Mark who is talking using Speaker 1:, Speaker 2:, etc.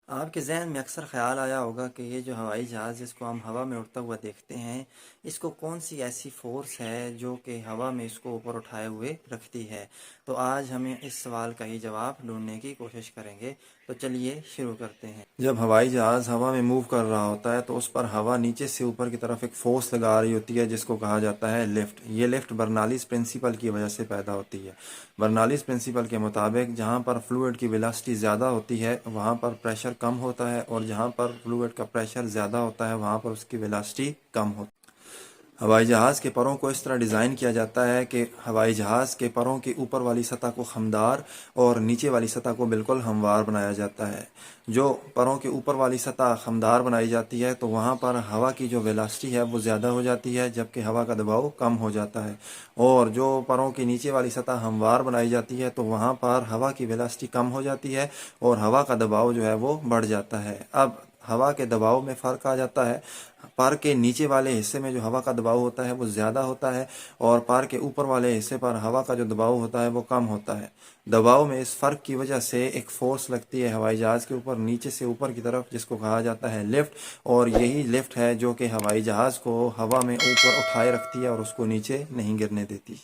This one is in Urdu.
Speaker 1: آپ کے ذہن میں اکثر خیال آیا ہوگا کہ یہ جو ہوائی جہاز جس کو ہم ہوا میں اڑتا ہوا دیکھتے ہیں، اس کو کون سی ایسی فورس ہے جو کہ ہوا میں اس کو اوپر اٹھائے ہوئے رکھتی ہے؟ تو آج ہمیں اس سوال کا ہی جواب ڈھونڈنے کی کوشش کریں گے۔ تو چلیے شروع کرتے ہیں۔ جب ہوائی جہاز ہوا میں موو کر رہا ہوتا ہے تو اس پر ہوا نیچے سے اوپر کی طرف ایک فورس لگا رہی ہوتی ہے جس کو کہا جاتا ہے لفٹ۔ یہ لفٹ برنالیز پرنسپل کی وجہ سے پیدا ہوتی ہے۔ برنالیز پرنسپل کے مطابق جہاں پر فلوئڈ کی ویلاسٹی زیادہ ہوتی ہے وہاں پر پریشر کم ہوتا ہے، اور جہاں پر فلوئڈ کا پریشر زیادہ ہوتا ہے وہاں پر اس کی ویلاسٹی کم ہوتی ہے۔ ہوائی جہاز کے پروں کو اس طرح ڈیزائن کیا جاتا ہے کہ ہوائی جہاز کے پروں کی اوپر والی سطح کو خمدار اور نیچے والی سطح کو بالکل ہموار بنایا جاتا ہے۔ جو پروں کے اوپر والی سطح خمدار بنائی جاتی ہے تو وہاں پر ہوا کی جو ویلاسٹی ہے وہ زیادہ ہو جاتی ہے، جبکہ ہوا کا دباؤ کم ہو جاتا ہے۔ اور جو پروں کی نیچے والی سطح ہموار بنائی جاتی ہے تو وہاں پر ہوا کی ویلاسٹی کم ہو جاتی ہے اور ہوا کا دباؤ جو ہے وہ بڑھ جاتا ہے۔ اب ہوا کے دباؤ میں فرق آ جاتا ہے۔ پر کے نیچے والے حصے میں جو ہوا کا دباؤ ہوتا ہے وہ زیادہ ہوتا ہے، اور پر کے اوپر والے حصے پر ہوا کا جو دباؤ ہوتا ہے وہ کم ہوتا ہے۔ دباؤ میں اس فرق کی وجہ سے ایک فورس لگتی ہے ہوائی جہاز کے اوپر نیچے سے اوپر کی طرف، جس کو کہا جاتا ہے لفٹ، اور یہی لفٹ ہے جو کہ ہوائی جہاز کو ہوا میں اوپر اٹھائے رکھتی ہے اور اس کو نیچے نہیں گرنے دیتی۔